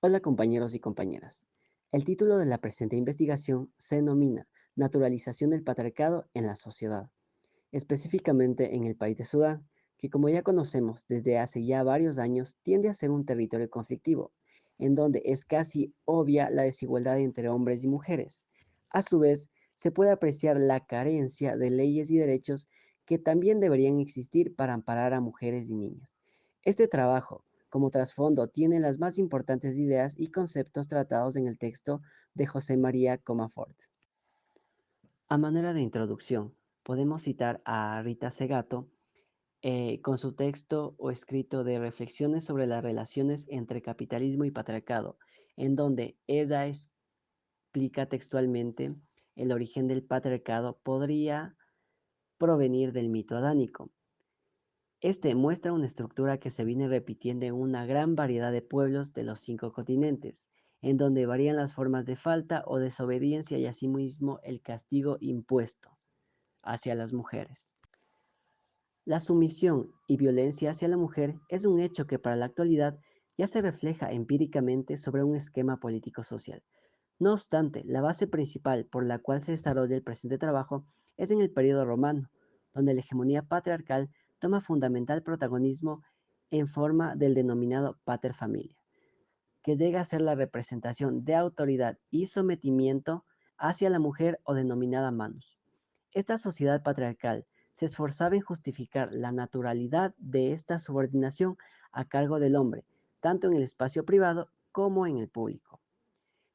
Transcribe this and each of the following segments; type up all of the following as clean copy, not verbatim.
Hola compañeros y compañeras. El título de la presente investigación se denomina Naturalización del patriarcado en la sociedad, específicamente en el país de Sudán, que como ya conocemos desde hace ya varios años tiende a ser un territorio conflictivo, en donde es casi obvia la desigualdad entre hombres y mujeres. A su vez, se puede apreciar la carencia de leyes y derechos que también deberían existir para amparar a mujeres y niñas. Este trabajo, como trasfondo, tiene las más importantes ideas y conceptos tratados en el texto de José María Comafort. A manera de introducción, podemos citar a Rita Segato con su texto o escrito de reflexiones sobre las relaciones entre capitalismo y patriarcado, en donde ella explica textualmente el origen del patriarcado podría provenir del mito adánico. Este muestra una estructura que se viene repitiendo en una gran variedad de pueblos de los 5 continentes, en donde varían las formas de falta o desobediencia y asimismo el castigo impuesto hacia las mujeres. La sumisión y violencia hacia la mujer es un hecho que para la actualidad ya se refleja empíricamente sobre un esquema político-social. No obstante, la base principal por la cual se desarrolla el presente trabajo es en el periodo romano, donde la hegemonía patriarcal toma fundamental protagonismo en forma del denominado pater familia, que llega a ser la representación de autoridad y sometimiento hacia la mujer o denominada manus. Esta sociedad patriarcal se esforzaba en justificar la naturalidad de esta subordinación a cargo del hombre, tanto en el espacio privado como en el público.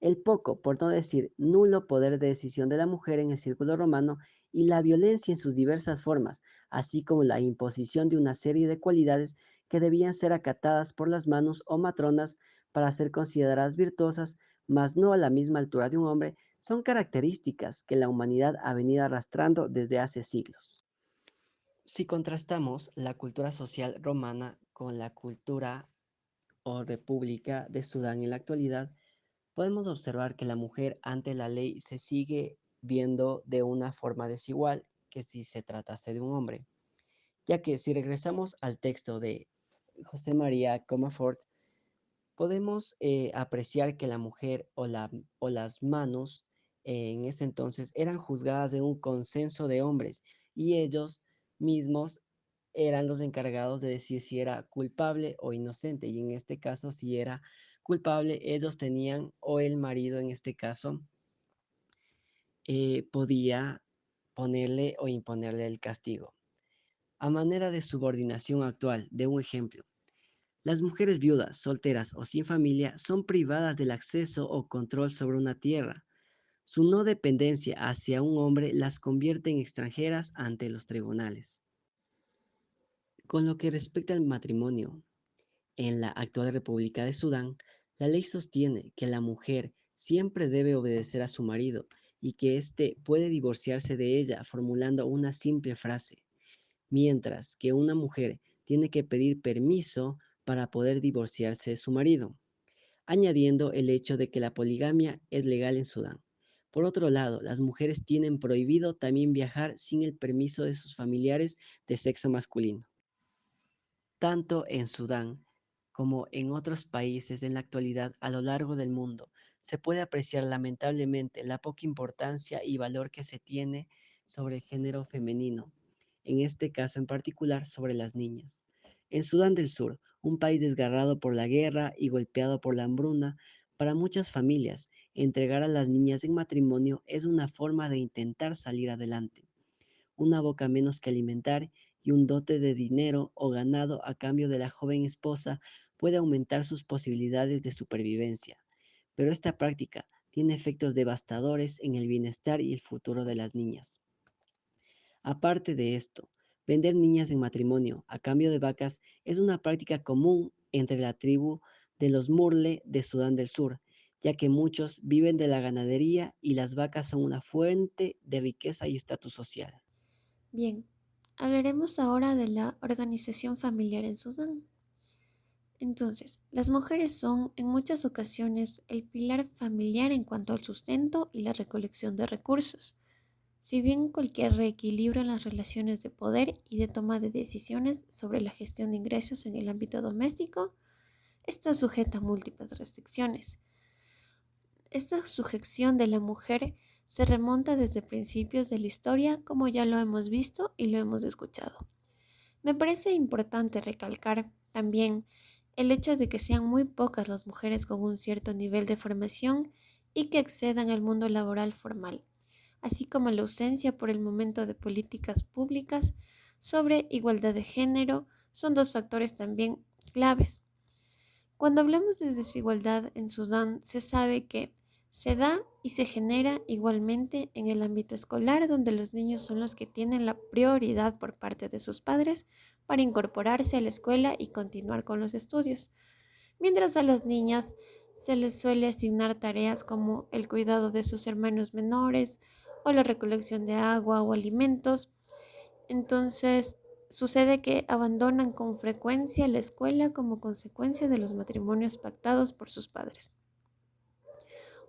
El poco, por no decir nulo poder de decisión de la mujer en el círculo romano y la violencia en sus diversas formas, así como la imposición de una serie de cualidades que debían ser acatadas por las manos o matronas para ser consideradas virtuosas, mas no a la misma altura de un hombre, son características que la humanidad ha venido arrastrando desde hace siglos. Si contrastamos la cultura social romana con la cultura o república de Sudán en la actualidad, podemos observar que la mujer ante la ley se sigue viendo de una forma desigual que si se tratase de un hombre, ya que si regresamos al texto de José María Comafort, podemos apreciar que la mujer o las manos en ese entonces eran juzgadas de un consenso de hombres y ellos mismos eran los encargados de decir si era culpable o inocente y en este caso si era culpable ellos tenían o el marido en este caso podía ponerle o imponerle el castigo. A manera de subordinación actual, de un ejemplo, las mujeres viudas, solteras o sin familia son privadas del acceso o control sobre una tierra. Su no dependencia hacia un hombre las convierte en extranjeras ante los tribunales. Con lo que respecta al matrimonio, en la actual República de Sudán, la ley sostiene que la mujer siempre debe obedecer a su marido y que éste puede divorciarse de ella formulando una simple frase, mientras que una mujer tiene que pedir permiso para poder divorciarse de su marido, añadiendo el hecho de que la poligamia es legal en Sudán. Por otro lado, las mujeres tienen prohibido también viajar sin el permiso de sus familiares de sexo masculino. Tanto en Sudán como en otros países en la actualidad a lo largo del mundo, se puede apreciar lamentablemente la poca importancia y valor que se tiene sobre el género femenino, en este caso en particular sobre las niñas. En Sudán del Sur, un país desgarrado por la guerra y golpeado por la hambruna, para muchas familias, entregar a las niñas en matrimonio es una forma de intentar salir adelante, una boca menos que alimentar y un dote de dinero o ganado a cambio de la joven esposa puede aumentar sus posibilidades de supervivencia. Pero esta práctica tiene efectos devastadores en el bienestar y el futuro de las niñas. Aparte de esto, vender niñas en matrimonio a cambio de vacas es una práctica común entre la tribu de los Murle de Sudán del Sur, ya que muchos viven de la ganadería y las vacas son una fuente de riqueza y estatus social. Bien, hablaremos ahora de la organización familiar en Sudán. Entonces, las mujeres son en muchas ocasiones el pilar familiar en cuanto al sustento y la recolección de recursos. Si bien cualquier reequilibrio en las relaciones de poder y de toma de decisiones sobre la gestión de ingresos en el ámbito doméstico está sujeta a múltiples restricciones. Esta sujeción de la mujer se remonta desde principios de la historia, como ya lo hemos visto y lo hemos escuchado. Me parece importante recalcar también el hecho de que sean muy pocas las mujeres con un cierto nivel de formación y que accedan al mundo laboral formal, así como la ausencia por el momento de políticas públicas sobre igualdad de género, son dos factores también claves. Cuando hablamos de desigualdad en Sudán, se sabe que se da y se genera igualmente en el ámbito escolar, donde los niños son los que tienen la prioridad por parte de sus padres para incorporarse a la escuela y continuar con los estudios, mientras a las niñas se les suele asignar tareas como el cuidado de sus hermanos menores o la recolección de agua o alimentos. Entonces, sucede que abandonan con frecuencia la escuela como consecuencia de los matrimonios pactados por sus padres.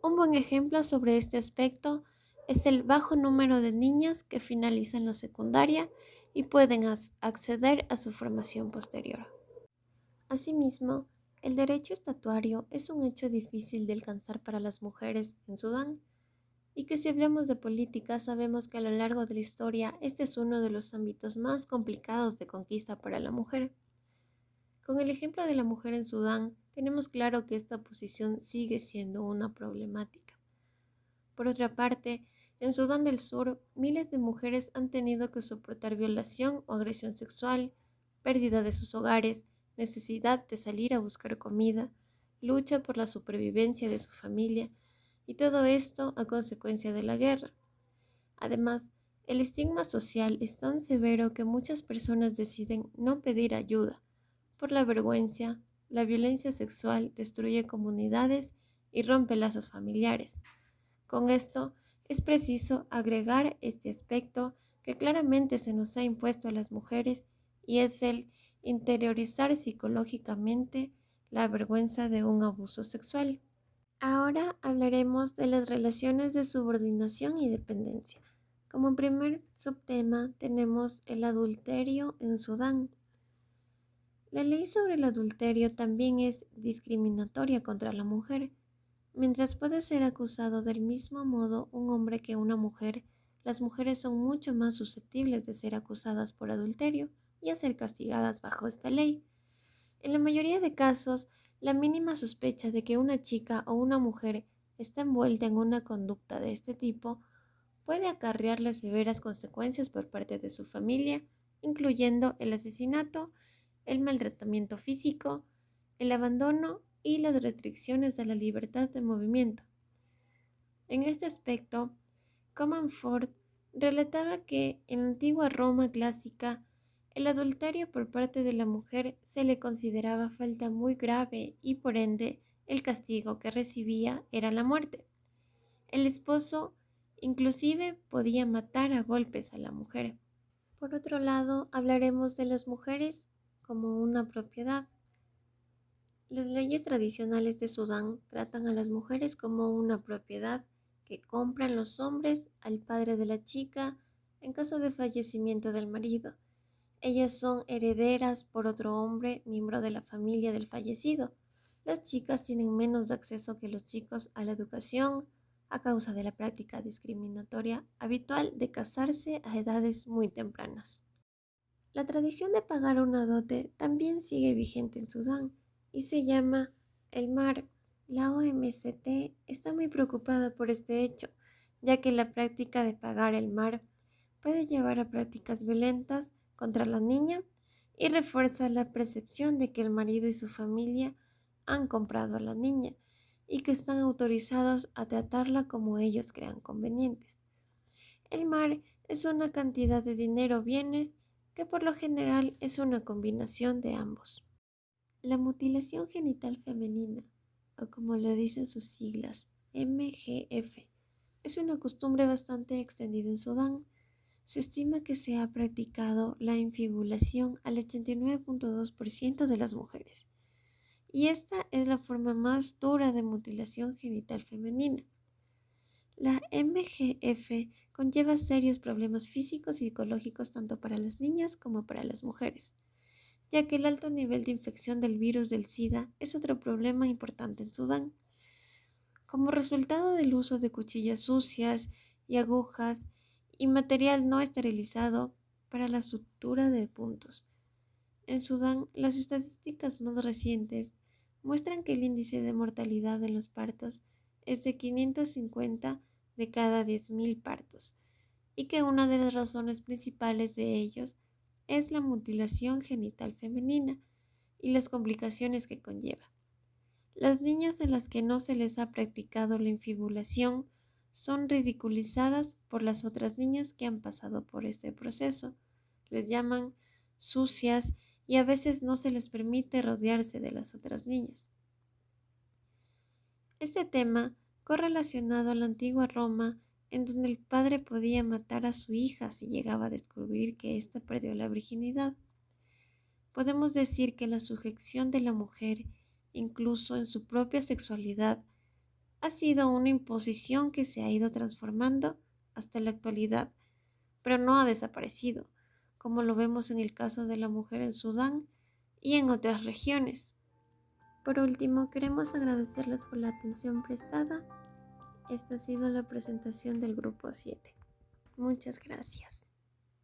Un buen ejemplo sobre este aspecto es el bajo número de niñas que finalizan la secundaria y pueden acceder a su formación posterior. Asimismo, el derecho estatuario es un hecho difícil de alcanzar para las mujeres en Sudán, y que si hablamos de política sabemos que a lo largo de la historia este es uno de los ámbitos más complicados de conquista para la mujer. Con el ejemplo de la mujer en Sudán, tenemos claro que esta posición sigue siendo una problemática. Por otra parte, en Sudán del Sur, miles de mujeres han tenido que soportar violación o agresión sexual, pérdida de sus hogares, necesidad de salir a buscar comida, lucha por la supervivencia de su familia, y todo esto a consecuencia de la guerra. Además, el estigma social es tan severo que muchas personas deciden no pedir ayuda por la vergüenza. La violencia sexual destruye comunidades y rompe lazos familiares. Con esto, es preciso agregar este aspecto que claramente se nos ha impuesto a las mujeres, y es el interiorizar psicológicamente la vergüenza de un abuso sexual. Ahora hablaremos de las relaciones de subordinación y dependencia. Como primer subtema tenemos el adulterio en Sudán. La ley sobre el adulterio también es discriminatoria contra la mujer. Mientras puede ser acusado del mismo modo un hombre que una mujer, las mujeres son mucho más susceptibles de ser acusadas por adulterio y a ser castigadas bajo esta ley. En la mayoría de casos, la mínima sospecha de que una chica o una mujer está envuelta en una conducta de este tipo puede acarrearle severas consecuencias por parte de su familia, incluyendo el asesinato, el maltratamiento físico, el abandono y las restricciones a la libertad de movimiento. En este aspecto, Comonfort relataba que en la antigua Roma clásica, el adulterio por parte de la mujer se le consideraba falta muy grave y por ende el castigo que recibía era la muerte. El esposo inclusive podía matar a golpes a la mujer. Por otro lado, hablaremos de las mujeres como una propiedad. Las leyes tradicionales de Sudán tratan a las mujeres como una propiedad que compran los hombres al padre de la chica en caso de fallecimiento del marido. Ellas son herederas por otro hombre, miembro de la familia del fallecido. Las chicas tienen menos acceso que los chicos a la educación a causa de la práctica discriminatoria habitual de casarse a edades muy tempranas. La tradición de pagar una dote también sigue vigente en Sudán y se llama el MAR. La OMCT está muy preocupada por este hecho, ya que la práctica de pagar el MAR puede llevar a prácticas violentas contra la niña y refuerza la percepción de que el marido y su familia han comprado a la niña y que están autorizados a tratarla como ellos crean convenientes. El MAR es una cantidad de dinero o bienes que por lo general es una combinación de ambos. La mutilación genital femenina, o como lo dicen sus siglas, MGF, es una costumbre bastante extendida en Sudán. Se estima que se ha practicado la infibulación al 89.2% de las mujeres, y esta es la forma más dura de mutilación genital femenina. La MGF conlleva serios problemas físicos y psicológicos tanto para las niñas como para las mujeres. ya que el alto nivel de infección del virus del SIDA es otro problema importante en Sudán. Como resultado del uso de cuchillas sucias y agujas y material no esterilizado para la sutura de puntos. En Sudán, las estadísticas más recientes muestran que el índice de mortalidad en los partos es de 550 de cada 10.000 partos y que una de las razones principales de ellos es la mutilación genital femenina y las complicaciones que conlleva. Las niñas a las que no se les ha practicado la infibulación son ridiculizadas por las otras niñas que han pasado por este proceso. Les llaman sucias y a veces no se les permite rodearse de las otras niñas. Este tema correlacionado a la antigua Roma, en donde el padre podía matar a su hija si llegaba a descubrir que ésta perdió la virginidad. Podemos decir que la sujeción de la mujer, incluso en su propia sexualidad, ha sido una imposición que se ha ido transformando hasta la actualidad, pero no ha desaparecido, como lo vemos en el caso de la mujer en Sudán y en otras regiones. Por último, queremos agradecerles por la atención prestada. Esta ha sido la presentación del Grupo 7. Muchas gracias.